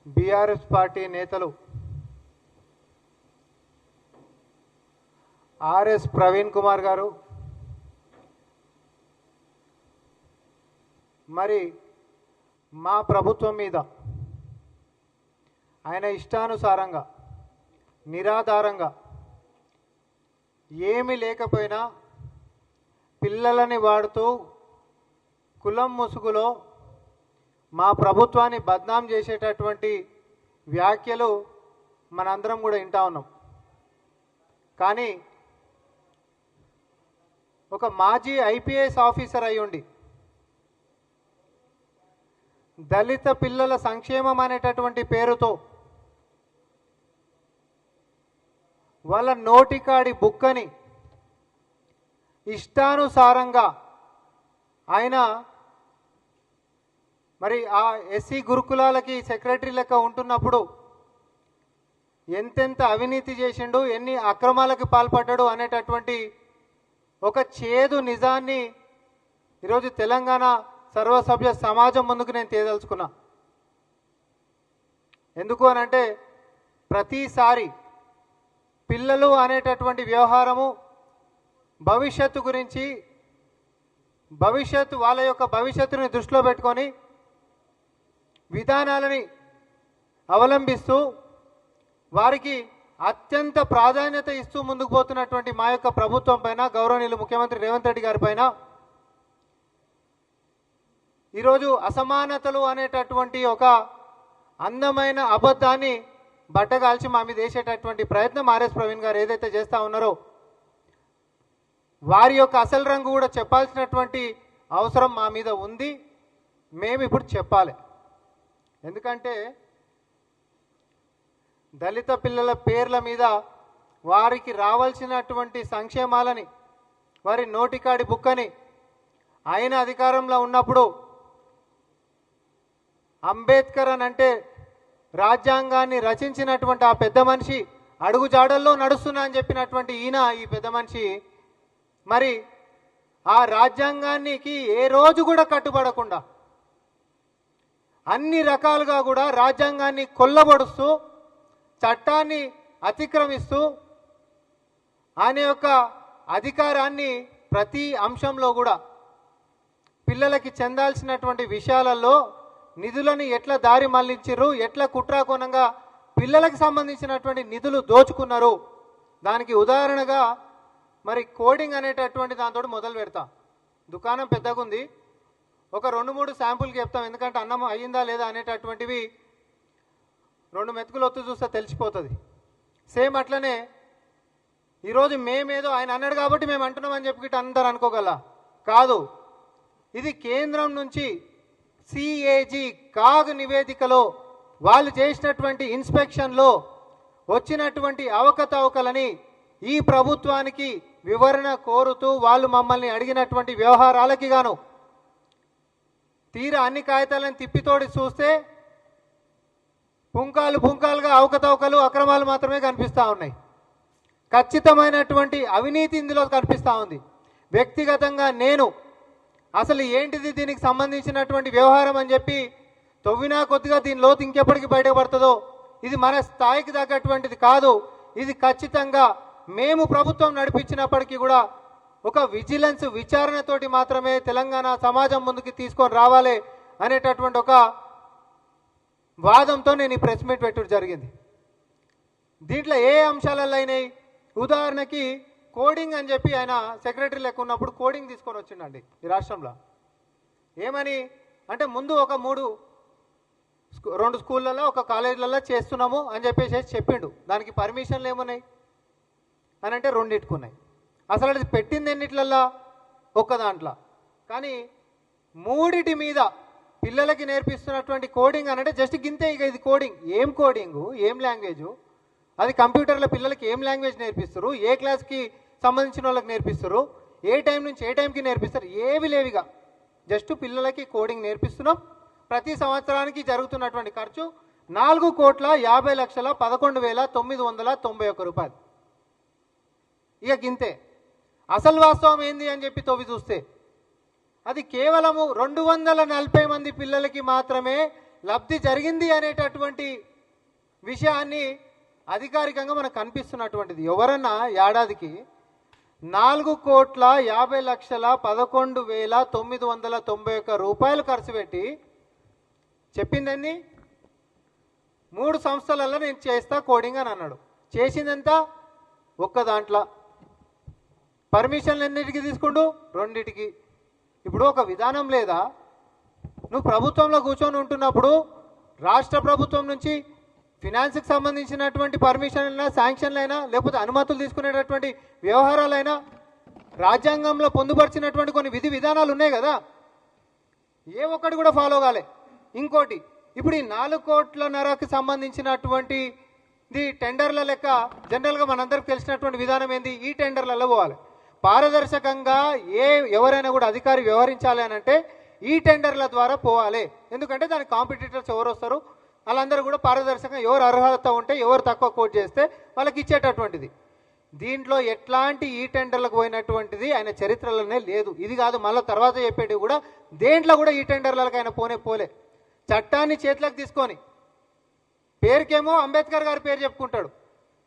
BRS party నేతలు RS Praveen Kumar గారు మరి మా ప్రభుత్వం మీద ఆయన ఇష్టానుసారంగా నిరాధారంగా ఏమీ లేకపోయినా పిల్లలని వాడుతూ కులం ముసుగులో మా ప్రభుత్వాన్ని బద్నాం చేసేటటువంటి వ్యాఖ్యలు మనందరం కూడా వింటా ఉన్నాం. కానీ ఒక మాజీ ఐపీఎస్ ఆఫీసర్ అయ్యుండి దళిత పిల్లల సంక్షేమం అనేటటువంటి పేరుతో వాళ్ళ నోటికాడి బుక్కని ఇష్టానుసారంగా ఆయన మరి ఆ ఎస్సీ గురుకులాలకి సెక్రటరీ లెక్క ఉంటున్నప్పుడు ఎంతెంత అవినీతి చేసిండు, ఎన్ని అక్రమాలకు పాల్పడ్డాడు అనేటటువంటి ఒక చేదు నిజాన్ని ఈరోజు తెలంగాణ సర్వసభ్య సమాజం ముందుకు నేను తేదలుచుకున్నా. ఎందుకు అనంటే ప్రతిసారి పిల్లలు అనేటటువంటి వ్యవహారము భవిష్యత్తు గురించి వాళ్ళ యొక్క భవిష్యత్తుని దృష్టిలో పెట్టుకొని విధానాలని అవలంబిస్తూ వారికి అత్యంత ప్రాధాన్యత ఇస్తూ ముందుకు పోతున్నటువంటి మా యొక్క ప్రభుత్వం పైన, గౌరవనీయులు ముఖ్యమంత్రి రేవంత్ రెడ్డి గారి పైన ఈరోజు అసమానతలు అనేటటువంటి ఒక అందమైన అబద్ధాన్ని బట్టగాల్చి మా మీద వేసేటటువంటి ప్రయత్నం ఆర్ఎస్ ప్రవీణ్ గారు ఏదైతే చేస్తూ ఉన్నారో వారి యొక్క అసలు రంగు కూడా చెప్పాల్సినటువంటి అవసరం మా మీద ఉంది. మేము ఇప్పుడు చెప్పాలి. ఎందుకంటే దళిత పిల్లల పేర్ల మీద వారికి రావాల్సినటువంటి సంక్షేమాలని, వారి నోటికాడి బుక్కని ఆయన అధికారంలో ఉన్నప్పుడు అంబేద్కర్ అని అంటే రాజ్యాంగాన్ని రచించినటువంటి ఆ పెద్ద మనిషి అడుగుజాడల్లో నడుస్తున్నా అని చెప్పినటువంటి ఈ పెద్ద మనిషి మరి ఆ రాజ్యాంగానికి ఏ రోజు కూడా కట్టుబడకుండా అన్ని రకాలుగా కూడా రాజ్యాంగాన్ని కొల్లబడుస్తూ చట్టాన్ని అతిక్రమిస్తూ ఆయన యొక్క అధికారాన్ని ప్రతి అంశంలో కూడా పిల్లలకి చెందాల్సినటువంటి విషయాలలో నిధులని ఎట్లా దారి మళ్లించారు, ఎట్లా కుట్రాకోణంగా పిల్లలకు సంబంధించినటువంటి నిధులు దోచుకున్నారు. దానికి ఉదాహరణగా మరి కోడింగ్ అనేటటువంటి దాంతో మొదలు పెడతా. దుకాణం పెద్దగుంది, ఒక 2-3 శాంపుల్కి చెప్తాం. ఎందుకంటే అన్నం అయ్యిందా లేదా అనేటటువంటివి 2 మెతుకులు ఒత్తు చూస్తే తెలిసిపోతుంది. సేమ్ అట్లనే ఈరోజు మేమేదో ఆయన అన్నాడు కాబట్టి మేము అంటున్నామని చెప్పి అందరు అనుకోగల కాదు. ఇది కేంద్రం నుంచి సిఏజీ కాగ్ నివేదికలో వాళ్ళు చేసినటువంటి ఇన్స్పెక్షన్లో వచ్చినటువంటి అవకతవకలని ఈ ప్రభుత్వానికి వివరణ కోరుతూ వాళ్ళు మమ్మల్ని అడిగినటువంటి వ్యవహారాలకి గాను తీరా అన్ని కాగితాలను తిప్పితోడి చూస్తే పుంకాలుగా అవకతవకలు, అక్రమాలు మాత్రమే కనిపిస్తూ ఉన్నాయి. ఖచ్చితమైనటువంటి అవినీతి ఇందులో కనిపిస్తూ ఉంది. వ్యక్తిగతంగా నేను అసలు ఏంటిది దీనికి సంబంధించినటువంటి వ్యవహారం అని చెప్పి తవ్వినా కొద్దిగా దీని లోతు ఇంకెప్పటికి బయటపడుతుందో, ఇది మన స్థాయికి తగ్గటువంటిది కాదు. ఇది ఖచ్చితంగా మేము ప్రభుత్వం నడిపించినప్పటికీ కూడా ఒక విజిలెన్స్ విచారణతోటి మాత్రమే తెలంగాణ సమాజం ముందుకు తీసుకొని రావాలి అనేటటువంటి ఒక వాదంతో నేను ఈ ప్రెస్ మీట్ పెట్టడం జరిగింది. దీంట్లో ఏ అంశాలలో అయినాయి? ఉదాహరణకి కోడింగ్ అని చెప్పి ఆయన సెక్రటరీ లెక్క ఉన్నప్పుడు కోడింగ్ తీసుకొని వచ్చిండండి ఈ రాష్ట్రంలో. ఏమని అంటే ముందు ఒక 2 స్కూళ్ళల్లో ఒక కాలేజీలలో చేస్తున్నాము అని చెప్పేసి చెప్పిండు. దానికి పర్మిషన్లు ఏమున్నాయి అని అంటే 2 ఉన్నాయి. అసలు అది పెట్టింది ఎన్నిట్లల్లా? ఒక్క దాంట్లో. కానీ 3 మీద పిల్లలకి నేర్పిస్తున్నటువంటి కోడింగ్ అని అంటే జస్ట్ గింతే. ఇక ఇది కోడింగ్, ఏం కోడింగు, ఏం లాంగ్వేజు, అది కంప్యూటర్ల పిల్లలకి ఏం లాంగ్వేజ్ నేర్పిస్తారు, ఏ క్లాస్కి సంబంధించిన వాళ్ళకి నేర్పిస్తారు, ఏ టైం నుంచి ఏ టైంకి నేర్పిస్తారు, ఏవి లేవిగా జస్ట్ పిల్లలకి కోడింగ్ నేర్పిస్తున్నాం. ప్రతి సంవత్సరానికి జరుగుతున్నటువంటి ఖర్చు 4,50,11,991 రూపాయలు. ఇక గింతే. అసలు వాస్తవం ఏంది అని చెప్పి తవ్వి చూస్తే అది కేవలము 240 మంది పిల్లలకి మాత్రమే లబ్ధి జరిగింది అనేటటువంటి విషయాన్ని అధికారికంగా మనకు కనిపిస్తున్నటువంటిది. ఎవరన్నా ఏడాదికి 4,50,11,991 రూపాయలు ఖర్చు పెట్టి చెప్పిందండి 3 సంస్థలలో నేను చేస్తా కోడింగ్ అని అన్నాడు. చేసిందంత ఒక్క దాంట్లో. పర్మిషన్లు ఎన్నిటికి తీసుకుంటూ 2టికి. ఇప్పుడు ఒక విధానం లేదా? నువ్వు ప్రభుత్వంలో కూర్చొని ఉంటున్నప్పుడు రాష్ట్ర ప్రభుత్వం నుంచి ఫినాన్స్కి సంబంధించినటువంటి పర్మిషన్లైనా శాంక్షన్లైనా లేకపోతే అనుమతులు తీసుకునేటటువంటి వ్యవహారాలైనా రాజ్యాంగంలో పొందుపరిచినటువంటి కొన్ని విధి విధానాలు ఉన్నాయి కదా, ఏ ఒక్కటి కూడా ఫాలో కాలే. ఇంకోటి, ఇప్పుడు ఈ 4,5,00,00,000కి సంబంధించినటువంటి టెండర్ల లెక్క జనరల్గా మనందరికి తెలిసినటువంటి విధానం ఏంది? ఈ టెండర్లలో పోవాలి. పారదర్శకంగా ఎవరైనా కూడా అధికారి వ్యవహరించాలి అని అంటే ఈ టెండర్ల ద్వారా పోవాలి. ఎందుకంటే దానికి కాంపిటీటర్స్ ఎవరు వస్తారు, వాళ్ళందరూ కూడా పారదర్శకంగా ఎవరు అర్హత ఉంటే ఎవరు తక్కువ కోట్ చేస్తే వాళ్ళకి ఇచ్చేటటువంటిది. దీంట్లో ఎట్లాంటి ఈ టెండర్లకు పోయినటువంటిది ఆయన చరిత్రలోనే లేదు. ఇది కాదు, మళ్ళీ తర్వాత చెప్పేది కూడా దేంట్లో కూడా ఈ టెండర్లకు ఆయన పోలే. చట్టాన్ని చేతులకు తీసుకొని పేరుకేమో అంబేద్కర్ గారి పేరు చెప్పుకుంటాడు,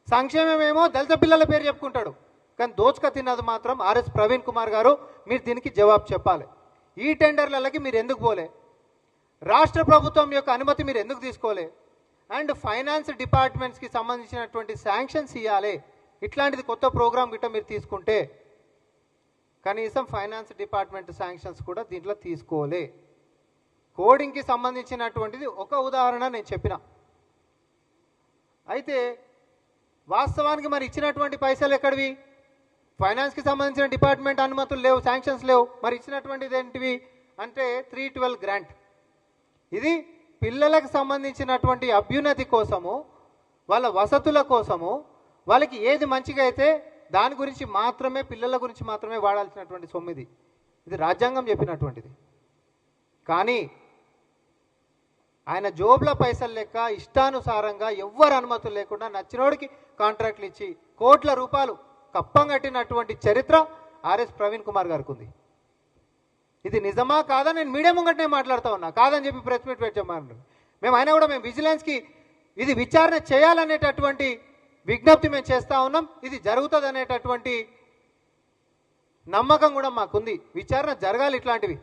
సంక్షేమమేమో దళిత పిల్లల పేరు చెప్పుకుంటాడు. కానీ దోచుక తిన్నది మాత్రం ఆర్ఎస్ ప్రవీణ్ కుమార్ గారు. మీరు దీనికి జవాబు చెప్పాలి. ఈ టెండర్లకి మీరు ఎందుకు పోలే? రాష్ట్ర ప్రభుత్వం యొక్క అనుమతి మీరు ఎందుకు తీసుకోలే? అండ్ ఫైనాన్స్ డిపార్ట్మెంట్స్కి సంబంధించినటువంటి శాంక్షన్స్ ఇవ్వాలి. ఇట్లాంటిది కొత్త ప్రోగ్రామ్ గిట్ట మీరు తీసుకుంటే కనీసం ఫైనాన్స్ డిపార్ట్మెంట్ శాంక్షన్స్ కూడా దీంట్లో తీసుకోలే. కోడింగ్కి సంబంధించినటువంటిది ఒక ఉదాహరణ నేను చెప్పిన. అయితే వాస్తవానికి మరి ఇచ్చినటువంటి పైసలు ఎక్కడివి? ఫైనాన్స్కి సంబంధించిన డిపార్ట్మెంట్ అనుమతులు లేవు, శాంక్షన్స్ లేవు. మరి ఇచ్చినటువంటిది ఏంటివి అంటే 312 గ్రాంట్. ఇది పిల్లలకు సంబంధించినటువంటి అభ్యున్నతి కోసము, వాళ్ళ వసతుల కోసము, వాళ్ళకి ఏది మంచిగా అయితే దాని గురించి మాత్రమే, పిల్లల గురించి మాత్రమే వాడాల్సినటువంటి సొమ్ము ఇది. ఇది రాజ్యాంగం చెప్పినటువంటిది. కానీ ఆయన జోబుల పైసలు లెక్క ఇష్టానుసారంగా ఎవ్వరు అనుమతులు లేకుండా నచ్చినోడికి కాంట్రాక్ట్లు ఇచ్చి కోట్ల రూపాయలు కప్పం కట్టినటువంటి చరిత్ర ఆర్ఎస్ ప్రవీణ్ కుమార్ గారికి ఉంది. ఇది నిజమా కాదా? నేను మీడియా ముంగటనే మాట్లాడుతూ ఉన్నా. కాదని చెప్పి ప్రెస్ మీట్ పెట్టామన్నారు. మేము అయినా కూడా మేము విజిలెన్స్కి ఇది విచారణ చేయాలనేటటువంటి విజ్ఞప్తి మేము చేస్తూ ఉన్నాం. ఇది జరుగుతుంది అనేటటువంటి నమ్మకం కూడా మాకుంది. విచారణ జరగాలి ఇట్లాంటివి.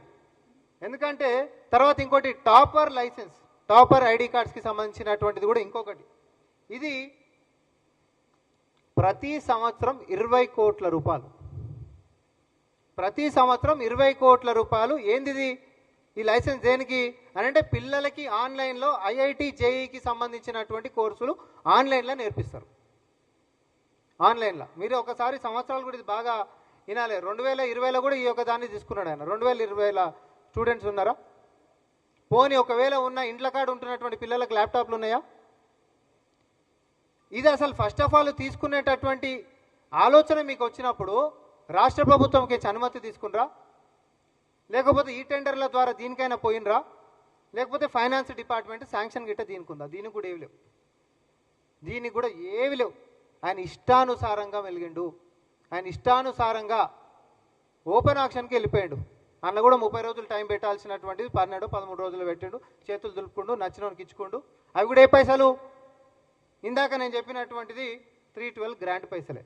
ఎందుకంటే తర్వాత ఇంకోటి టాపర్ లైసెన్స్, టాపర్ ఐడి కార్డ్స్కి సంబంధించినటువంటిది కూడా ఇంకొకటి. ఇది ప్రతి సంవత్సరం 20 కోట్ల రూపాయలు. ప్రతి సంవత్సరం 20 కోట్ల రూపాయలు. ఏంది ఈ లైసెన్స్ దేనికి అని అంటే పిల్లలకి ఆన్లైన్లో ఐఐటి జేఈకి సంబంధించినటువంటి కోర్సులు ఆన్లైన్లో నేర్పిస్తారు. ఆన్లైన్లో మీరు ఒకసారి సంవత్సరాలు కూడా ఇది బాగా వినాలి. 2020లో కూడా ఈ యొక్క దాన్ని తీసుకున్నాడు ఆయన. 2020లో స్టూడెంట్స్ ఉన్నారా? పోనీ ఒకవేళ ఉన్న ఇండ్ల కాడ ఉంటున్నటువంటి పిల్లలకు ల్యాప్టాప్లు ఉన్నాయా? ఇది అసలు ఫస్ట్ ఆఫ్ ఆల్ తీసుకునేటటువంటి ఆలోచన మీకు వచ్చినప్పుడు రాష్ట్ర ప్రభుత్వంకి అనుమతి తీసుకునరా? లేకపోతే ఈ టెండర్ల ద్వారా దీనికైనా పోయినరా? లేకపోతే ఫైనాన్స్ డిపార్ట్మెంట్ శాంక్షన్ గిట్ట దీనికుందా? దీనికి కూడా ఏవి లేవు. దీనికి కూడా ఏవి లేవు. ఆయన ఇష్టానుసారంగా వెలిగిండు. ఆయన ఇష్టానుసారంగా ఓపెన్ ఆక్షన్కి వెళ్ళిపోయాడు. అన్న కూడా 30 రోజులు టైం పెట్టాల్సినటువంటిది 12-13 రోజులు పెట్టిండు. చేతులు దులుపుకుండు, నచ్చినోనికి ఇచ్చుకుండు. అవి కూడా ఏ పైసలు? ఇందాక నేను చెప్పినటువంటిది 312 గ్రాంట్ పైసలే.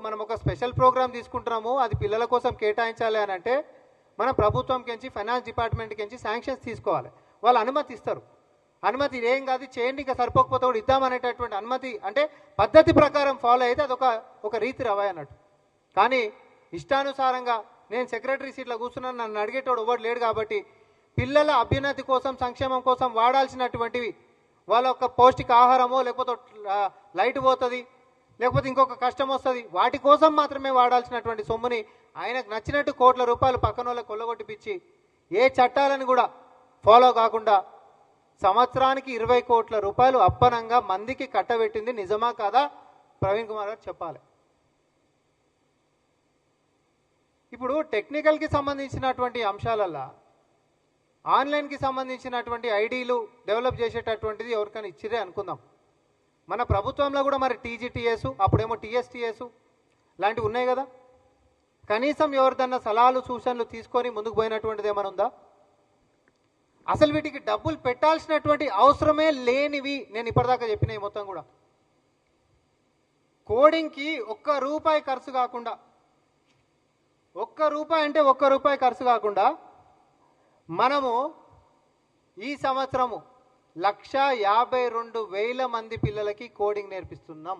మనం ఒక స్పెషల్ ప్రోగ్రామ్ తీసుకుంటున్నాము, అది పిల్లల కోసం కేటాయించాలి అని అంటే మన ప్రభుత్వంకించి ఫైనాన్స్ డిపార్ట్మెంట్కించి శాంక్షన్స్ తీసుకోవాలి. వాళ్ళు అనుమతి ఇస్తారు. అనుమతి ఏం కాదు చేయండి, ఇంకా సరిపోకపోతే కూడా ఇద్దామనేటటువంటి అనుమతి అంటే పద్ధతి ప్రకారం ఫాలో అయితే అది ఒక రీతి రవాయి అన్నట్టు. కానీ ఇష్టానుసారంగా నేను సెక్రటరీ సీట్లో కూర్చున్నాను, నన్ను అడిగేటోడు ఎవడు లేడు కాబట్టి పిల్లల అభ్యున్నతి కోసం, సంక్షేమం కోసం వాడాల్సినటువంటివి, వాళ్ళ యొక్క పౌష్టిక ఆహారమో లేకపోతే లైట్ పోతుంది, లేకపోతే ఇంకొక కష్టం వస్తుంది, వాటి కోసం మాత్రమే వాడాల్సినటువంటి సొమ్ముని ఆయనకు నచ్చినట్టు కోట్ల రూపాయలు పక్కన వాళ్ళకి కొల్లగొట్టిపిచ్చి ఏ చట్టాలను కూడా ఫాలో కాకుండా సంవత్సరానికి 20 కోట్ల రూపాయలు అప్పనంగా మందికి కట్టబెట్టింది నిజమా కాదా ప్రవీణ్ కుమార్ గారు చెప్పాలి. ఇప్పుడు టెక్నికల్కి సంబంధించినటువంటి అంశాలల్లో ఆన్లైన్కి సంబంధించినటువంటి ఐడీలు డెవలప్ చేసేటటువంటిది ఎవరికైనా ఇచ్చిరే అనుకుందాం. మన ప్రభుత్వంలో కూడా మరి టీజీటీఎస్, అప్పుడేమో టీఎస్టీఎస్ లాంటివి ఉన్నాయి కదా. కనీసం ఎవరిదన్నా సలహాలు సూచనలు తీసుకొని ముందుకు పోయినటువంటిది ఏమైనా ఉందా? అసలు వీటికి డబ్బులు పెట్టాల్సినటువంటి అవసరమే లేనివి నేను ఇప్పటిదాకా చెప్పినవి మొత్తం కూడా. కోడింగ్కి ₹1 ఖర్చు కాకుండా, ₹1 అంటే ₹1 ఖర్చు కాకుండా మనము ఈ సంవత్సరము 1,52,000 మంది పిల్లలకి కోడింగ్ నేర్పిస్తున్నాం.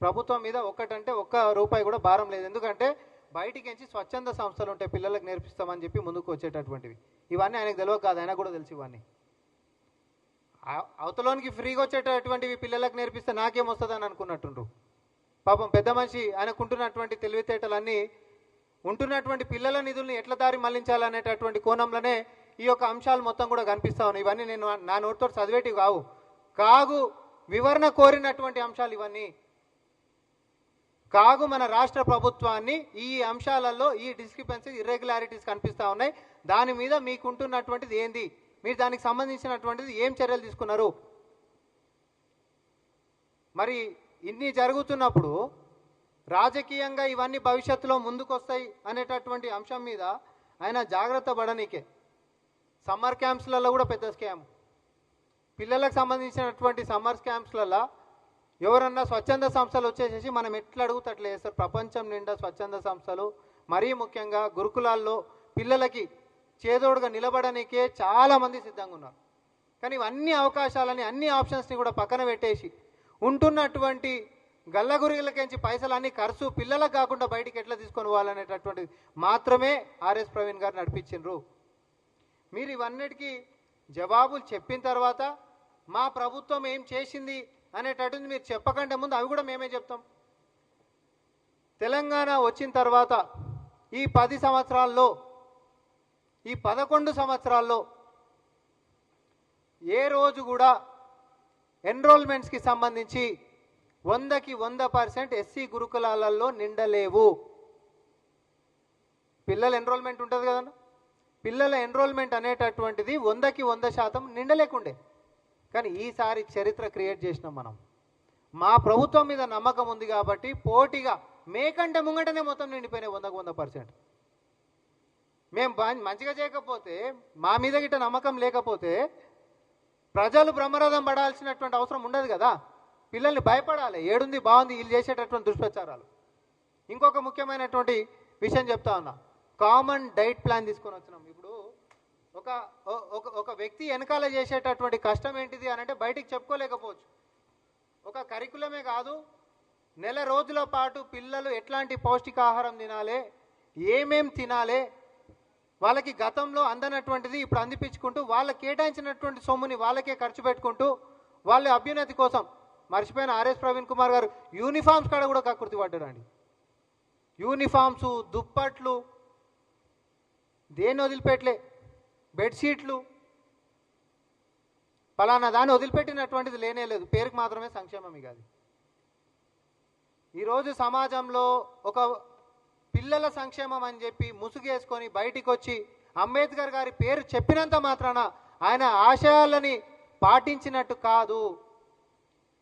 ప్రభుత్వం మీద ఒక్కటంటే ₹1 కూడా భారం లేదు. ఎందుకంటే బయటికి నుంచి స్వచ్ఛంద సంస్థలు ఉంటాయి పిల్లలకు నేర్పిస్తామని చెప్పి ముందుకు వచ్చేటటువంటివి. ఇవన్నీ ఆయనకు తెలియదు కాదు, ఆయన కూడా తెలుసు ఇవన్నీ. అవతలోనికి ఫ్రీగా వచ్చేటటువంటివి పిల్లలకు నేర్పిస్తే నాకేమొస్తుందని అనుకున్నట్టుండ్రు. పాపం పెద్ద మనిషి ఆయనకుంటున్నటువంటి తెలివితేటలన్నీ ఉంటున్నటువంటి పిల్లల నిధుల్ని ఎట్లా దారి మళ్లించాలనేటటువంటి కోణంలోనే ఈ యొక్క అంశాలు మొత్తం కూడా కనిపిస్తా ఉన్నాయి. ఇవన్నీ నేను నా నోటితో చదివేటివి కాగు వివరణ కోరినటువంటి అంశాలు ఇవన్నీ. కాగు మన రాష్ట్ర ప్రభుత్వాన్ని ఈ అంశాలలో ఈ డిస్క్రిపెన్సీస్ ఇర్రెగ్యులారిటీస్ కనిపిస్తూ ఉన్నాయి. దాని మీద మీకుంటున్నటువంటిది ఏంది, మీరు దానికి సంబంధించినటువంటిది ఏం చర్యలు తీసుకున్నారు? మరి ఇన్ని జరుగుతున్నప్పుడు రాజకీయంగా ఇవన్నీ భవిష్యత్తులో ముందుకొస్తాయి అనేటటువంటి అంశం మీద ఆయన జాగ్రత్త పడనీకే. సమ్మర్ క్యాంప్స్లలో కూడా పెద్ద స్కామ్. పిల్లలకు సంబంధించినటువంటి సమ్మర్ క్యాంప్స్లలో ఎవరన్నా స్వచ్ఛంద సంస్థలు వచ్చేసేసి మనం ఎట్లా అడుగుతా అట్లా చేస్తారు. ప్రపంచం నిండా స్వచ్ఛంద సంస్థలు, మరీ ముఖ్యంగా గురుకులాల్లో పిల్లలకి చేదోడుగా నిలబడడానికే చాలామంది సిద్ధంగా ఉన్నారు. కానీ ఇవన్నీ అవకాశాలని అన్ని ఆప్షన్స్ని కూడా పక్కన పెట్టేసి ఉంటున్నటువంటి గల్లగురిలకించి పైసలు అన్నీ ఖర్చు పిల్లలకు కాకుండా బయటికి ఎట్లా తీసుకొని పోవాలనేటటువంటిది మాత్రమే ఆర్ఎస్ ప్రవీణ్ గారు నడిపించిండ్రు. మీరు ఇవన్నిటికీ జవాబులు చెప్పిన తర్వాత మా ప్రభుత్వం ఏం చేసింది అనేటటువంటి మీరు చెప్పకంటే ముందు అవి కూడా మేమే చెప్తాం. తెలంగాణ వచ్చిన తర్వాత ఈ 10 సంవత్సరాల్లో, ఈ 11 సంవత్సరాల్లో ఏ రోజు కూడా ఎన్రోల్మెంట్స్కి సంబంధించి 100కి 100% ఎస్సీ గురుకులాలలో నిండలేవు. పిల్లల ఎన్రోల్మెంట్ ఉంటుంది కదన్నా, పిల్లల ఎన్రోల్మెంట్ అనేటటువంటిది 100కి 100% నిండలేకుండే. కానీ ఈసారి చరిత్ర క్రియేట్ చేసినాం మనం. మా ప్రభుత్వం మీద నమ్మకం ఉంది కాబట్టి పోటీగా మేకంటే ముంగటనే మొత్తం నిండిపోయినాయి 100కి 100%. మేము మంచిగా చేయకపోతే, మా మీద గిట్ట నమ్మకం లేకపోతే ప్రజలు బ్రహ్మరథం పడాల్సినటువంటి అవసరం ఉండదు కదా. పిల్లల్ని భయపడాలి, ఏడుంది బాగుంది వీళ్ళు చేసేటటువంటి దుష్ప్రచారాలు. ఇంకొక ముఖ్యమైనటువంటి విషయం చెప్తా ఉన్నా, కామన్ డైట్ ప్లాన్ తీసుకొని వచ్చినాం. ఇప్పుడు ఒక వ్యక్తి వెనకాల చేసేటటువంటి కష్టం ఏంటిది అని అంటే బయటికి చెప్పుకోలేకపోవచ్చు. ఒక కరికులమే కాదు, నెల రోజుల పాటు పిల్లలు ఎట్లాంటి పౌష్టికాహారం తినాలి, ఏమేం తినాలి, వాళ్ళకి గతంలో అందనటువంటిది ఇప్పుడు అందిపించుకుంటూ వాళ్ళకి కేటాయించినటువంటి సొమ్ముని వాళ్ళకే ఖర్చు పెట్టుకుంటూ వాళ్ళ అభ్యున్నతి కోసం మర్చిపోయిన ఆర్ఎస్ ప్రవీణ్ కుమార్ గారు యూనిఫామ్స్ కాడ కూడా కకృతి పడ్డాడండి. యూనిఫామ్స్, దుప్పట్లు, దేన్ని వదిలిపెట్టలే, బెడ్షీట్లు, పలానా దాన్ని వదిలిపెట్టినటువంటిది లేనే లేదు. పేరుకు మాత్రమే సంక్షేమం. ఇక అది ఈరోజు సమాజంలో ఒక పిల్లల సంక్షేమం అని చెప్పి ముసుగేసుకొని బయటికి వచ్చి అంబేద్కర్ గారి పేరు చెప్పినంత మాత్రాన ఆయన ఆశయాలని పాటించినట్టు కాదు.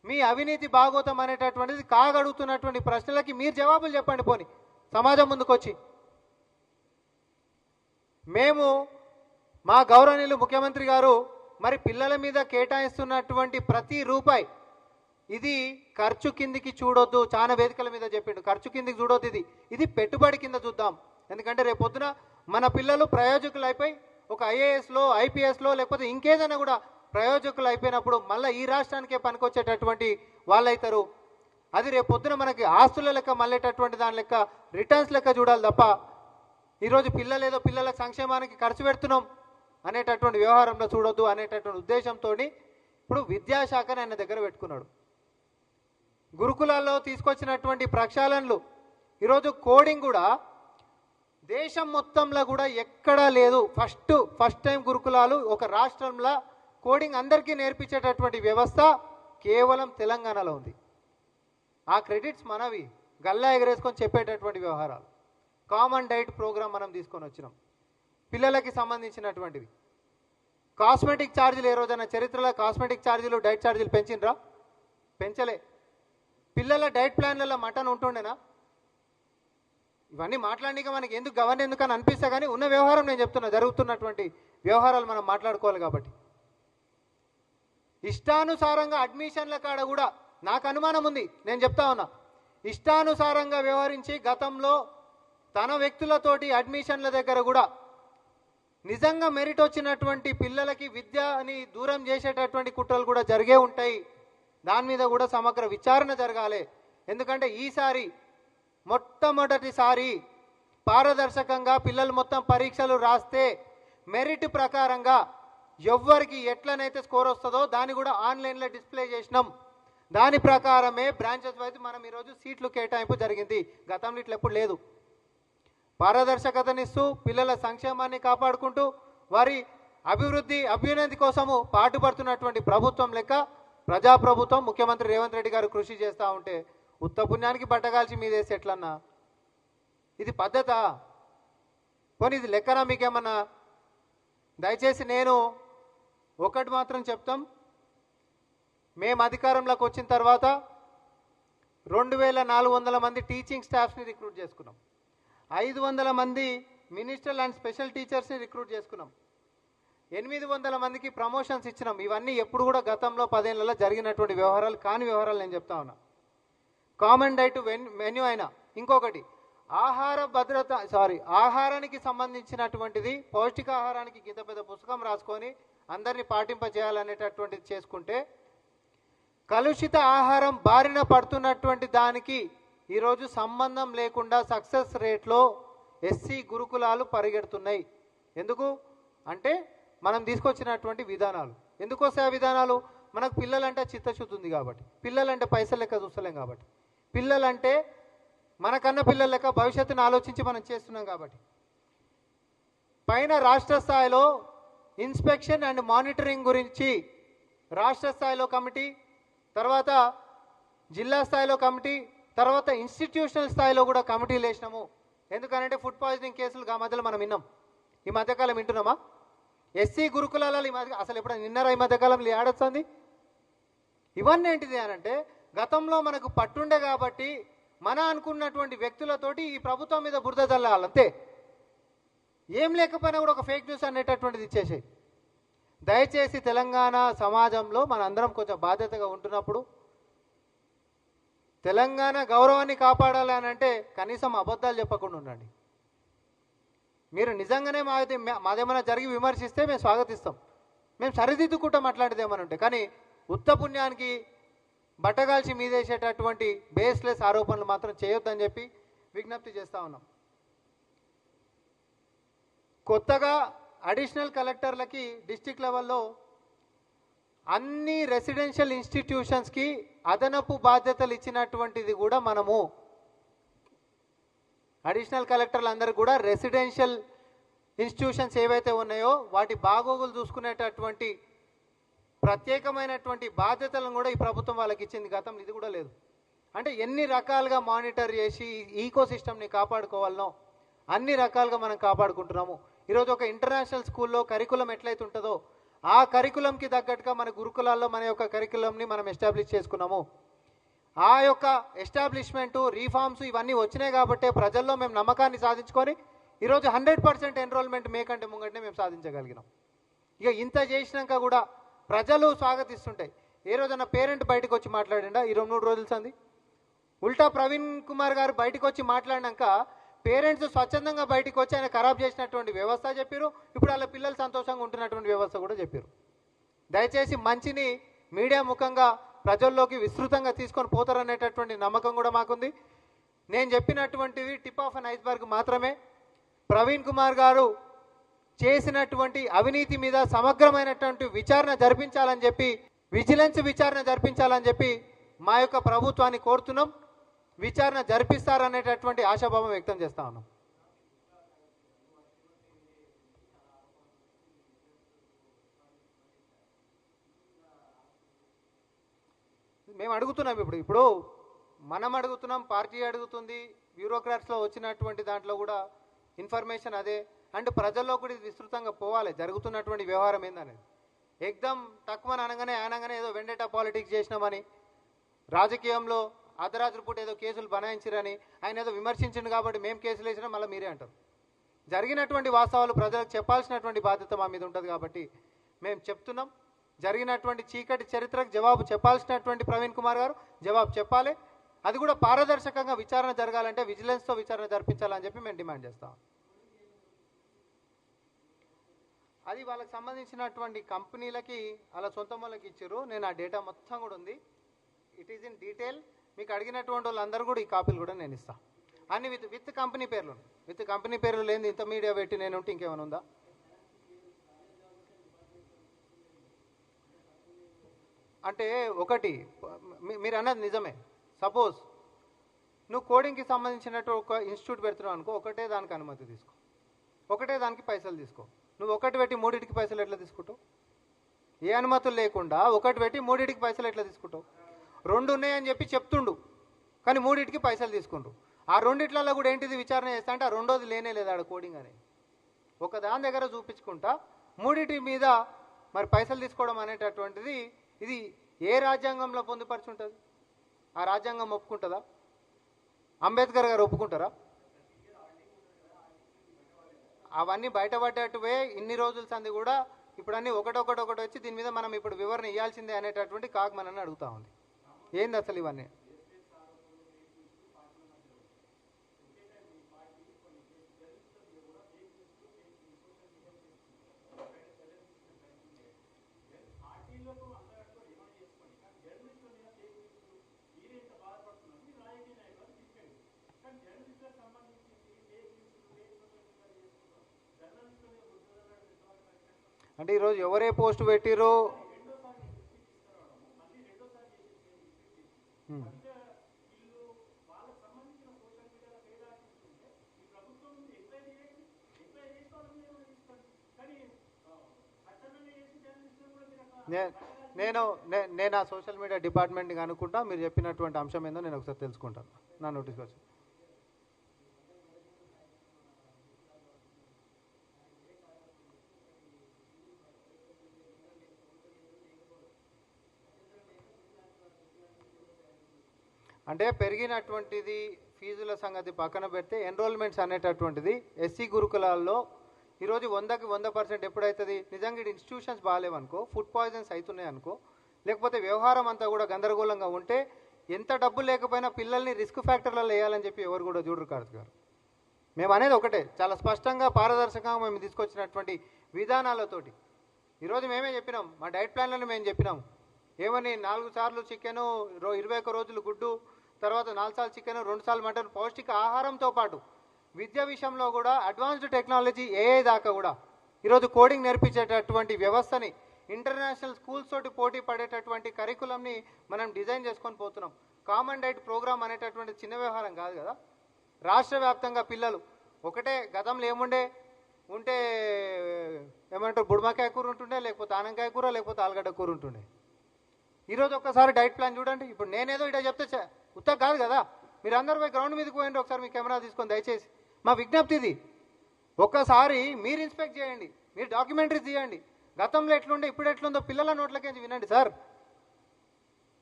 మీ అవినీతి భాగోతం అనేటటువంటిది కాగడుగుతున్నటువంటి ప్రశ్నలకి మీరు జవాబులు చెప్పండి. పోని సమాజం ముందుకు వచ్చి మేము మా గౌరవనీయులు ముఖ్యమంత్రి గారు మరి పిల్లల మీద కేటాయిస్తున్నటువంటి ప్రతి రూపాయి ఇది ఖర్చు కిందికి చూడొద్దు, చాలా వేదికల మీద చెప్పిండు, ఖర్చు కిందికి చూడొద్దు, ఇది పెట్టుబడి కింద చూద్దాం. ఎందుకంటే రేపొద్దున మన పిల్లలు ప్రయోజకులు అయిపోయి ఒక ఐఏఎస్లో, ఐపీఎస్లో లేకపోతే ఇంకేదైనా కూడా ప్రయోజకులు అయిపోయినప్పుడు మళ్ళీ ఈ రాష్ట్రానికే పనికొచ్చేటటువంటి వాళ్ళు అవుతారు. అది రేపొద్దున మనకి ఆస్తుల లెక్క మళ్ళేటటువంటి దాని లెక్క రిటర్న్స్ లెక్క చూడాలి తప్ప ఈరోజు పిల్లలు ఏదో పిల్లల సంక్షేమానికి ఖర్చు పెడుతున్నాం అనేటటువంటి వ్యవహారంలో చూడొద్దు అనేటటువంటి ఉద్దేశంతో ఇప్పుడు విద్యాశాఖని ఆయన దగ్గర పెట్టుకున్నాడు. గురుకులాల్లో తీసుకొచ్చినటువంటి ప్రక్షాళనలు, ఈరోజు కోడింగ్ కూడా దేశం మొత్తంలో కూడా ఎక్కడా లేదు. ఫస్ట్ టైం గురుకులాలు ఒక రాష్ట్రంలో కోడింగ్ అందరికీ నేర్పించేటటువంటి వ్యవస్థ కేవలం తెలంగాణలో ఉంది. ఆ క్రెడిట్స్ మనవి, గల్లా ఎగరేసుకొని చెప్పేటటువంటి వ్యవహారాలు. కామన్ డైట్ ప్రోగ్రామ్ మనం తీసుకొని వచ్చినాం పిల్లలకి సంబంధించినటువంటివి. కాస్మెటిక్ ఛార్జీలు ఏ రోజైనా చరిత్రలో కాస్మెటిక్ ఛార్జీలు, డైట్ ఛార్జీలు పెంచినరా? పెంచలే. పిల్లల డైట్ ప్లాన్లలో మటన్ ఉంటుండేనా? ఇవన్నీ మాట్లాడనీక మనకి ఎందుకు గవర్న ఎందుకని అనిపిస్తా కానీ ఉన్న వ్యవహారం నేను చెప్తున్నా, జరుగుతున్నటువంటి వ్యవహారాలు మనం మాట్లాడుకోవాలి కాబట్టి. ఇష్టానుసారంగా అడ్మిషన్ల కాడ కూడా నాకు అనుమానం ఉంది, నేను చెప్తా ఉన్నా. ఇష్టానుసారంగా వ్యవహరించి గతంలో తన వ్యక్తులతోటి అడ్మిషన్ల దగ్గర కూడా నిజంగా మెరిట్ వచ్చినటువంటి పిల్లలకి విద్యని దూరం చేసేటటువంటి కుట్రలు కూడా జరిగే ఉంటాయి. దాని మీద కూడా సమగ్ర విచారణ జరగాలి. ఎందుకంటే ఈసారి మొట్టమొదటిసారి పారదర్శకంగా పిల్లలు మొత్తం పరీక్షలు రాస్తే మెరిట్ ప్రకారంగా ఎవ్వరికి ఎట్లనైతే స్కోర్ వస్తుందో దాన్ని కూడా ఆన్లైన్లో డిస్ప్లే చేసినాం. దాని ప్రకారమే బ్రాంచెస్ వైజ్ మనం ఈరోజు సీట్లు కేటాయింపు జరిగింది. గతంలో ఇట్లా ఎప్పుడు లేదు. పారదర్శకతనిస్తూ పిల్లల సంక్షేమాన్ని కాపాడుకుంటూ వారి అభ్యున్నతి కోసము పాటుపడుతున్నటువంటి ప్రభుత్వం లెక్క ప్రజాప్రభుత్వం ముఖ్యమంత్రి రేవంత్ రెడ్డి గారు కృషి చేస్తూ ఉంటే ఉత్త పుణ్యానికి బట్టగాల్చి మీదేసి ఎట్లన్నా ఇది పద్ధత? పోనీ ఇది లెక్కనా మీకేమన్నా? దయచేసి నేను ఒకటి మాత్రం చెప్తాం, మేము అధికారంలోకి వచ్చిన తర్వాత 2400 మంది టీచింగ్ స్టాఫ్స్ని రిక్రూట్ చేసుకున్నాం. 500 మంది మినిస్టర్లు అండ్ స్పెషల్ టీచర్స్ని రిక్రూట్ చేసుకున్నాం. 800 మందికి ప్రమోషన్స్ ఇచ్చినాం. ఇవన్నీ ఎప్పుడు కూడా గతంలో 10 ఏళ్లలో జరిగినటువంటి వ్యవహారాలు కాని వ్యవహారాలు నేను చెప్తా ఉన్నా. కామన్ డైట్ మెన్యూ అయినా ఇంకొకటి ఆహారానికి సంబంధించినటువంటిది, పౌష్టికాహారానికి ఇంత పెద్ద పుస్తకం రాసుకొని అందరినీ పాటింపజేయాలనేటటువంటిది చేసుకుంటే కలుషిత ఆహారం బారిన పడుతున్నటువంటి దానికి ఈరోజు సంబంధం లేకుండా సక్సెస్ రేట్లో ఎస్సీ గురుకులాలు పరిగెడుతున్నాయి. ఎందుకు అంటే మనం తీసుకొచ్చినటువంటి విధానాలు. ఎందుకు వస్తాయి ఆ విధానాలు? మనకు పిల్లలంటే చిత్తశుద్ధి ఉంది కాబట్టి, పిల్లలంటే పైసలు లెక్క చూస్తలేం కాబట్టి, పిల్లలంటే మనకన్నా పిల్లల లెక్క భవిష్యత్తును ఆలోచించి మనం చేస్తున్నాం కాబట్టి. పైన రాష్ట్ర స్థాయిలో ఇన్స్పెక్షన్ అండ్ మానిటరింగ్ గురించి రాష్ట్ర స్థాయిలో కమిటీ, తర్వాత జిల్లా స్థాయిలో కమిటీ, తర్వాత ఇన్స్టిట్యూషనల్ స్థాయిలో కూడా కమిటీలు వేసినాము. ఎందుకనంటే ఫుడ్ పాయిజనింగ్ కేసులు ఆ మధ్యలో మనం విన్నాం. ఈ మధ్యకాలం వింటున్నామా? ఎస్సీ గురుకులాలలో ఈ మధ్య అసలు ఎప్పుడైనా నిన్నరా ఈ మధ్యకాలంలో ఏడొస్తుంది? ఇవన్నీ ఏంటిది అనంటే గతంలో మనకు పట్టుండే కాబట్టి మన అనుకున్నటువంటి వ్యక్తులతోటి ఈ ప్రభుత్వం మీద బురద చల్లాలి అంతే. ఏం లేకపోయినా కూడా ఒక ఫేక్ న్యూస్ అనేటటువంటిది ఇచ్చేసి. దయచేసి తెలంగాణ సమాజంలో మనందరం కొంచెం బాధ్యతగా ఉంటున్నప్పుడు తెలంగాణ గౌరవాన్ని కాపాడాలి అని అంటే కనీసం అబద్ధాలు చెప్పకుండా ఉండండి. మీరు నిజంగానే మాదేమైనా జరిగి విమర్శిస్తే మేము స్వాగతిస్తాం, మేము సరిదిద్దుకుంటా మాట్లాడేది ఏమైనా ఉంటే. కానీ ఉత్త పుణ్యానికి బట్టగాల్చి మీదేసేటటువంటి బేస్లెస్ ఆరోపణలు మాత్రం చేయొద్దని చెప్పి విజ్ఞప్తి చేస్తూ ఉన్నాం. కొత్తగా అడిషనల్ కలెక్టర్లకి డిస్ట్రిక్ట్ లెవెల్లో అన్ని రెసిడెన్షియల్ ఇన్స్టిట్యూషన్స్కి అదనపు బాధ్యతలు ఇచ్చినటువంటిది కూడా మనము అడిషనల్ కలెక్టర్లు అందరూ కూడా రెసిడెన్షియల్ ఇన్స్టిట్యూషన్స్ ఏవైతే ఉన్నాయో వాటి బాగోగులు చూసుకునేటటువంటి ప్రత్యేకమైనటువంటి బాధ్యతలను కూడా ఈ ప్రభుత్వం వాళ్ళకి ఇచ్చింది. గతంలో ఇది కూడా లేదు. అంటే ఎన్ని రకాలుగా మానిటర్ చేసి ఈకో సిస్టమ్ని కాపాడుకోవాలనో అన్ని రకాలుగా మనం కాపాడుకుంటున్నాము. ఈరోజు ఒక ఇంటర్నేషనల్ స్కూల్లో కరికులం ఎట్లయితే ఉంటుందో ఆ కరికులంకి తగ్గట్టుగా మన గురుకులాల్లో మన యొక్క కరికులంని మనం ఎస్టాబ్లిష్ చేసుకున్నాము. ఆ యొక్క ఎస్టాబ్లిష్మెంటు రీఫార్మ్స్ ఇవన్నీ వచ్చినాయి కాబట్టే ప్రజల్లో మేము నమ్మకాన్ని సాధించుకొని ఈరోజు 100% ఎన్రోల్మెంట్ మేకంటే ముంగంటే మేము సాధించగలిగినాం. ఇక ఇంత చేసినాక కూడా ప్రజలు స్వాగతిస్తుంటాయి. ఏ రోజన్నా పేరెంట్ బయటకు వచ్చి మాట్లాడిండా? ఈ 2-3 రోజులు సంది ఉల్టా ప్రవీణ్ కుమార్ గారు బయటకు వచ్చి మాట్లాడినాక పేరెంట్స్ స్వచ్ఛందంగా బయటకు వచ్చి ఆయన ఖరాబ్ చేసినటువంటి వ్యవస్థ చెప్పారు. ఇప్పుడు వాళ్ళ పిల్లలు సంతోషంగా ఉంటున్నటువంటి వ్యవస్థ కూడా చెప్పారు. దయచేసి మంచిని మీడియా ముఖంగా ప్రజల్లోకి విస్తృతంగా తీసుకొని పోతారనేటటువంటి నమ్మకం కూడా మాకుంది. నేను చెప్పినటువంటివి టిప్ ఆఫ్ అన్ ఐస్బర్గ్ మాత్రమే. ప్రవీణ్ కుమార్ గారు చేసినటువంటి అవినీతి మీద సమగ్రమైనటువంటి విచారణ జరిపించాలని చెప్పి, విజిలెన్స్ విచారణ జరిపించాలని చెప్పి మా యొక్క ప్రభుత్వాన్ని కోరుతున్నాం. విచారణ జరిపిస్తారనేటటువంటి ఆశాభావం వ్యక్తం చేస్తా ఉన్నాం. మేము అడుగుతున్నాం ఇప్పుడు మనం అడుగుతున్నాం, పార్టీ అడుగుతుంది, బ్యూరోక్రాట్స్లో వచ్చినటువంటి దాంట్లో కూడా ఇన్ఫర్మేషన్ అదే. అంటే ప్రజల్లో కూడా ఇది విస్తృతంగా పోవాలి జరుగుతున్నటువంటి వ్యవహారం ఏందనేది. ఎగ్దమ్ తక్కువ అనగానే ఏదో వెండేటా పాలిటిక్స్ చేసినామని రాజకీయంలో అర్ధరాత్రి పూట ఏదో కేసులు బనాయించారని ఆయన ఏదో విమర్శించిండు కాబట్టి మేము కేసులు వేసినా మళ్ళీ మీరే అంటారు. జరిగినటువంటి వాస్తవాలు ప్రజలకు చెప్పాల్సినటువంటి బాధ్యత మా మీద ఉంటుంది కాబట్టి మేము చెప్తున్నాం. జరిగినటువంటి చీకటి చరిత్రకు జవాబు చెప్పాల్సినటువంటి ప్రవీణ్ కుమార్ గారు జవాబు చెప్పాలి. అది కూడా పారదర్శకంగా విచారణ జరగాలంటే విజిలెన్స్తో విచారణ జరిపించాలని చెప్పి మేము డిమాండ్ చేస్తాం. అది వాళ్ళకి సంబంధించినటువంటి కంపెనీలకి అలా సొంత వాళ్ళకి ఇచ్చారు. నేను ఆ డేటా మొత్తం కూడా ఉంది, ఇట్ ఈజ్ ఇన్ డీటెయిల్. మీకు అడిగినటువంటి వాళ్ళందరూ కూడా ఈ కాపీలు కూడా నేను ఇస్తాను. అన్ని విత్ కంపెనీ పేర్లు, విత్ కంపెనీ పేర్లు లేని ఇంత మీడియా పెట్టి నేను ఉంటే ఇంకేమైనా ఉందా? అంటే ఒకటి మీరు అన్నది నిజమే. సపోజ్ నువ్వు కోడింగ్కి సంబంధించినట్టు ఒక ఇన్స్టిట్యూట్ పెడుతున్నావు అనుకో, ఒకటే దానికి అనుమతి తీసుకో, ఒకటే దానికి పైసలు తీసుకో. నువ్వు ఒకటి పెట్టి మూడింటికి పైసలు ఎట్లా తీసుకుంటావు? ఏ అనుమతులు లేకుండా ఒకటి పెట్టి మూడింటికి పైసలు ఎట్లా తీసుకుంటావు? రెండు ఉన్నాయని చెప్పి చెప్తుండు కానీ మూడింటికి పైసలు తీసుకుంటారు. ఆ రెండిట్లలో కూడా ఏంటిది విచారణ చేస్తా అంటే ఆ రెండోది లేనే లేదు ఆడ కోడింగ్ అనేది. ఒక దాని దగ్గర చూపించుకుంటా మూడింటి మీద మరి పైసలు తీసుకోవడం అనేటటువంటిది ఇది ఏ రాజ్యాంగంలో పొందుపరిచి ఉంటుంది? ఆ రాజ్యాంగం ఒప్పుకుంటుందా? అంబేద్కర్ గారు ఒప్పుకుంటారా? అవన్నీ బయటపడ్డట్టువే ఇన్ని రోజుల సంది కూడా ఇప్పుడు అన్నీ ఒకటొకటి వచ్చి దీని మీద మనం ఇప్పుడు వివరణ ఇవ్వాల్సిందే అనేటటువంటి కాగమనని అడుగుతా ఉంది. ఏంది అసలు ఇవన్నీ? అంటే ఈరోజు ఎవరే పోస్ట్ పెట్టిరో నేను ఆ సోషల్ మీడియా డిపార్ట్మెంట్కి అనుకుంటా. మీరు చెప్పినటువంటి అంశం ఏందో నేను ఒకసారి తెలుసుకుంటాను. నా నోటీస్కి వచ్చి అంటే పెరిగినటువంటిది ఫీజుల సంగతి పక్కన పెడితే ఎన్రోల్మెంట్స్ అనేటటువంటిది ఎస్సీ గురుకులాల్లో ఈరోజు 100కి 100% ఎప్పుడైతుంది? నిజంగా ఇన్స్టిట్యూషన్స్ బాగాలేవనుకో, ఫుడ్ పాయిజన్స్ అవుతున్నాయి అనుకో, లేకపోతే వ్యవహారం అంతా కూడా గందరగోళంగా ఉంటే ఎంత డబ్బు లేకపోయినా పిల్లల్ని రిస్క్ ఫ్యాక్టర్లలో వేయాలని చెప్పి ఎవరు కూడా చూడరు. కార్తీక్ గారు మేము అనేది ఒకటే, చాలా స్పష్టంగా పారదర్శకంగా మేము తీసుకొచ్చినటువంటి విధానాలతోటి ఈరోజు మేమే చెప్పినాం. మా డైట్ ప్లాన్లను మేము చెప్పినాం ఏమని 4 సార్లు చికెను, 21 రోజులు గుడ్డు, తర్వాత 4 సార్లు చికెను, 2 సార్లు మటన్, పౌష్టిక ఆహారంతో పాటు విద్య విషయంలో కూడా అడ్వాన్స్డ్ టెక్నాలజీ ఏఐ దాకా కూడా ఈరోజు కోడింగ్ నేర్పించేటటువంటి వ్యవస్థని ఇంటర్నేషనల్ స్కూల్స్ తోటి పోటీ పడేటటువంటి కరికులంని మనం డిజైన్ చేసుకొని పోతున్నాం. కామన్ డైట్ ప్రోగ్రామ్ అనేటటువంటి చిన్న వ్యవహారం కాదు కదా. రాష్ట్ర వ్యాప్తంగా పిల్లలు ఒకటే గతంలో ఉంటే ఏమంటారు, బుడమకాయ కూర ఉంటుండే, లేకపోతే ఆనంకాయ కూర, లేకపోతే ఆలుగడ్డ కూర ఉంటుండే. ఈరోజు ఒక్కసారి డైట్ ప్లాన్ చూడండి. ఇప్పుడు నేనేదో ఇట్లా చెప్తే ఉత్త కాదు కదా. మీరు అందరూ పోయి గ్రౌండ్ మీదకి పోయండి ఒకసారి, మీ కెమెరా తీసుకొని దయచేసి. మా విజ్ఞప్తి ఇది, ఒక్కసారి మీరు ఇన్స్పెక్ట్ చేయండి, మీరు డాక్యుమెంటరీ తీయండి. గతంలో ఎట్లుండే ఇప్పుడు ఎట్లుందో పిల్లల నోట్లకేంచి వినండి సార్.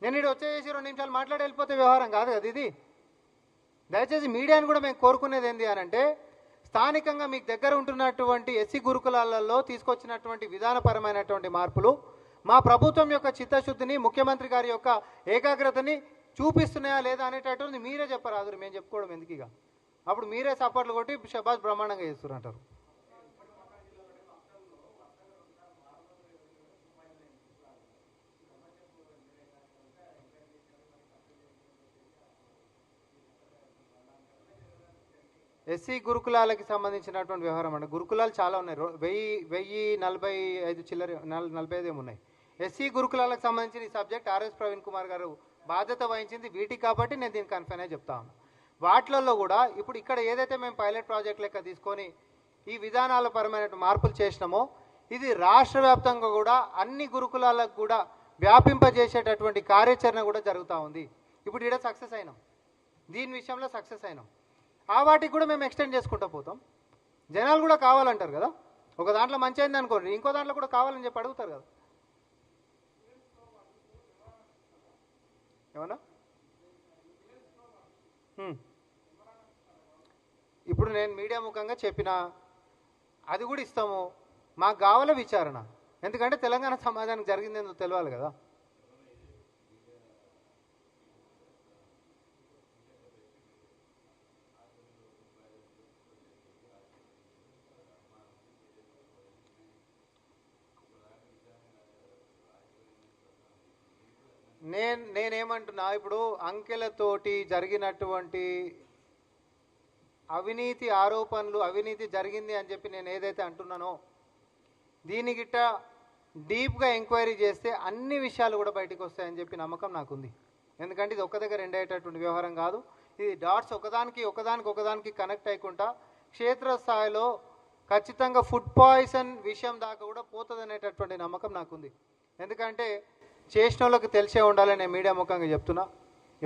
నేను ఇక్కడ వచ్చేసి 2 నిమిషాలు మాట్లాడి వెళ్ళిపోతే వ్యవహారం కాదు కదా ఇది. దయచేసి మీడియాని కూడా మేము కోరుకునేది ఏంటి అని అంటే, స్థానికంగా మీకు దగ్గర ఉంటున్నటువంటి ఎస్సీ గురుకులాలలో తీసుకొచ్చినటువంటి విధానపరమైనటువంటి మార్పులు మా ప్రభుత్వం యొక్క చిత్తశుద్ధిని, ముఖ్యమంత్రి గారి యొక్క ఏకాగ్రతని చూపిస్తున్నాయా లేదా అనేటటువంటి మీరే చెప్పరాదు. మేము చెప్పుకోవడం ఎందుకు? ఇక అప్పుడు మీరే సపోర్ట్లు కొట్టి షబాజ్ బ్రహ్మాండంగా చేస్తున్నారు. ఎస్సీ గురుకులాలకి సంబంధించినటువంటి వ్యవహారం అంటే గురుకులాలు చాలా ఉన్నాయి. 1045 చిల్లర 45 ఏమి ఉన్నాయి. ఎస్సీ గురుకులాలకు సంబంధించిన ఈ సబ్జెక్ట్ ఆర్ఎస్ ప్రవీణ్ కుమార్ గారు బాధ్యత వహించింది వీటికి కాబట్టి నేను దీనికి కన్ఫైన్ అయి చెప్తా ఉన్నాను. వాటిలలో కూడా ఇప్పుడు ఇక్కడ ఏదైతే మేము పైలట్ ప్రాజెక్ట్ లెక్క తీసుకొని ఈ విధానాల పరమైన మార్పులు చేసినామో ఇది రాష్ట్ర వ్యాప్తంగా కూడా అన్ని గురుకులాలకు కూడా వ్యాపింపజేసేటటువంటి కార్యాచరణ కూడా జరుగుతూ ఉంది. ఇప్పుడు ఇక్కడ సక్సెస్ అయినాం, దీని విషయంలో సక్సెస్ అయినాం. ఆ వాటికి కూడా మేము ఎక్స్టెండ్ చేసుకుంటూ పోతాం. జనాలు కూడా కావాలంటారు కదా. ఒక దాంట్లో మంచి అయింది అనుకోండి, ఇంకో దాంట్లో కూడా కావాలని చెప్పి అడుగుతారు కదా. ఏమన్నా ఇప్పుడు నేను మీడియా ముఖంగా చెప్పిన అది కూడా ఇస్తాము. మాకు కావాల విచారణ, ఎందుకంటే తెలంగాణ సమాజానికి జరిగిందేందో తెలియాలి కదా. నేనేమంటున్నా, ఇప్పుడు అంకెలతోటి జరిగినటువంటి అవినీతి ఆరోపణలు, అవినీతి జరిగింది అని చెప్పి నేను ఏదైతే అంటున్నానో దీని గిట్ట డీప్గా ఎంక్వైరీ చేస్తే అన్ని విషయాలు కూడా బయటకు వస్తాయని చెప్పి నమ్మకం నాకుంది. ఎందుకంటే ఇది ఒక్క దగ్గర ఎండ్ అయ్యేటటువంటి వ్యవహారం కాదు. ఇది డాట్స్ ఒకదానికి కనెక్ట్ అయ్యకుండా క్షేత్రస్థాయిలో ఖచ్చితంగా ఫుడ్ పాయిజన్ విషయం దాకా కూడా పోతుంది అనేటటువంటి నమ్మకం నాకుంది. ఎందుకంటే చేసిన వాళ్ళకి తెలిసే ఉండాలని నేను మీడియా ముఖంగా చెప్తున్నా.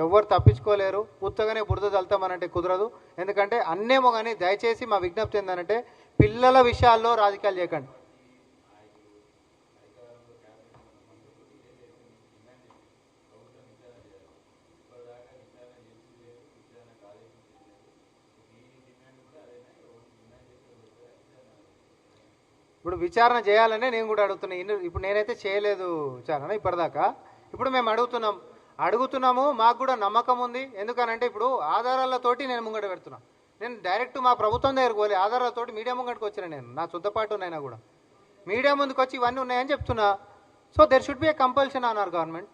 ఎవ్వరు తప్పించుకోలేరు. ఉత్తగానే బురద చల్తామనంటే కుదరదు. ఎందుకంటే అన్నేమో కానీ దయచేసి మా విజ్ఞప్తి ఏంటంటే పిల్లల విషయాల్లో రాజకీయాలు చేయకండి. ఇప్పుడు విచారణ చేయాలనే నేను కూడా అడుగుతున్నా. ఇప్పుడు నేనైతే చేయలేదు విచారణ ఇప్పటిదాకా. ఇప్పుడు మేము అడుగుతున్నాము. మాకు కూడా నమ్మకం ఉంది. ఎందుకనంటే ఇప్పుడు ఆధారాలతోటి నేను ముంగట పెడుతున్నా. నేను డైరెక్ట్ మా ప్రభుత్వం దగ్గరకు పోలే, ఆధారాలతోటి మీడియా ముంగటికి వచ్చిన. నేను నా సొంత పాటు ఉన్నాయినా కూడా మీడియా ముందుకు వచ్చి ఇవన్నీ ఉన్నాయని చెప్తున్నా. So there should be A compulsion on our government.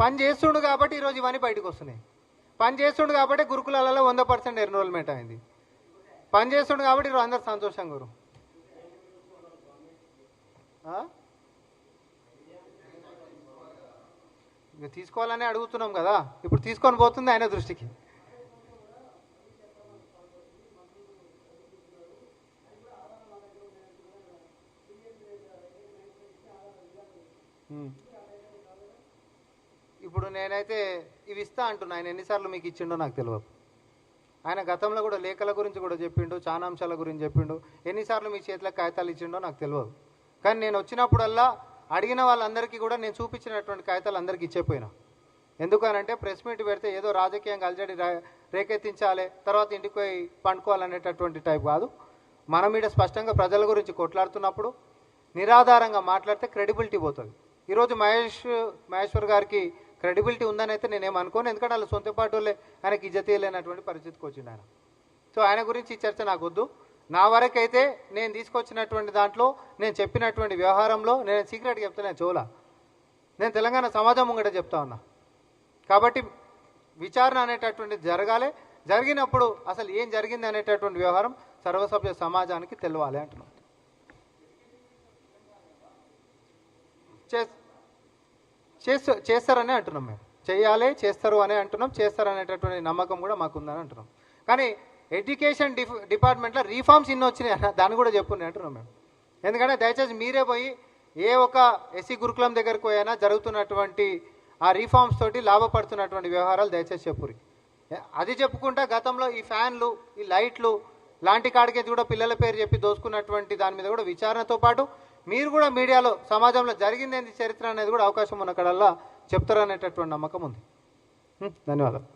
పని చేస్తుండు కాబట్టి ఈరోజు ఇవన్నీ బయటకు వస్తున్నాయి. పని చేస్తుండు కాబట్టి గురుకులాలలో 100% ఎన్రోల్మెంట్ అయింది. పని చేస్తుండు కాబట్టి ఈరోజు అందరు సంతోషంగా గురు. ఇక తీసుకోవాలని అడుగుతున్నాం కదా. ఇప్పుడు తీసుకొని పోతుంది ఆయన దృష్టికి. ఇప్పుడు నేనైతే ఇవి ఇస్తా అంటున్నా. ఆయన ఎన్నిసార్లు మీకు ఇచ్చిండో నాకు తెలియదు. ఆయన గతంలో కూడా లేఖల గురించి కూడా చెప్పిండు, చాలా అంశాల గురించి చెప్పిండు. ఎన్నిసార్లు మీ చేతిలో కాగితాలు ఇచ్చిండో నాకు తెలియదు. కానీ నేను వచ్చినప్పుడల్లా అడిగిన వాళ్ళందరికీ కూడా నేను చూపించినటువంటి కాగితాలు అందరికీ ఇచ్చేపోయినా. ఎందుకనంటే ప్రెస్ మీట్ పెడితే ఏదో రాజకీయంగా అలజడి రేకెత్తించాలి, తర్వాత ఇంటికి పోయి పండుకోవాలనేటటువంటి టైప్ కాదు. మన మీద స్పష్టంగా ప్రజల గురించి కొట్లాడుతున్నప్పుడు నిరాధారంగా మాట్లాడితే క్రెడిబిలిటీ పోతుంది. ఈరోజు మహేశ్వర్ గారికి క్రెడిబిలిటీ ఉందని అయితే నేనేమనుకోను. ఎందుకంటే వాళ్ళ సొంత పార్టీలే ఆయనకి ఇజ్జతీ లేనటువంటి పరిస్థితికి వచ్చింది ఆయన. సో ఆయన గురించి ఈ చర్చ నాకు వద్దు. నా వరకైతే నేను తీసుకొచ్చినటువంటి దాంట్లో, నేను చెప్పినటువంటి వ్యవహారంలో నేను సీక్రెట్గా చెప్తా. నేను చోలా నేను తెలంగాణ సమాజం ముంగట చెప్తా ఉన్నా. కాబట్టి విచారణ అనేటటువంటిది జరగాలి. జరిగినప్పుడు అసలు ఏం జరిగింది అనేటటువంటి వ్యవహారం సర్వసభ్య సమాజానికి తెలవాలి అంటున్నాం. చేస్తారనే అంటున్నాం. మేము చేయాలి, చేస్తారు అనే అంటున్నాం. చేస్తారనేటటువంటి నమ్మకం కూడా మాకుందని అంటున్నాం. కానీ ఎడ్యుకేషన్ డిపార్ట్మెంట్లో రీఫార్మ్స్ ఇన్ని వచ్చినాయి అన్న దాన్ని కూడా చెప్పున్నాయి అంటున్నాం మేము. ఎందుకంటే దయచేసి మీరే పోయి ఏ ఒక ఎస్సీ గురుకులం దగ్గరకు పోయినా జరుగుతున్నటువంటి ఆ రీఫార్మ్స్ తోటి లాభపడుతున్నటువంటి వ్యవహారాలు దయచేసి చెప్పురి. అది చెప్పుకుంటా గతంలో ఈ ఫ్యాన్లు, ఈ లైట్లు లాంటి కాడికి కూడా పిల్లల పేరు చెప్పి దోసుకున్నటువంటి దాని మీద కూడా విచారణతో పాటు మీరు కూడా మీడియాలో సమాజంలో జరిగిందేంది చరిత్ర అనేది కూడా అవకాశం ఉన్న కడల్లా చెప్తారనేటటువంటి నమ్మకం ఉంది. ధన్యవాదాలు.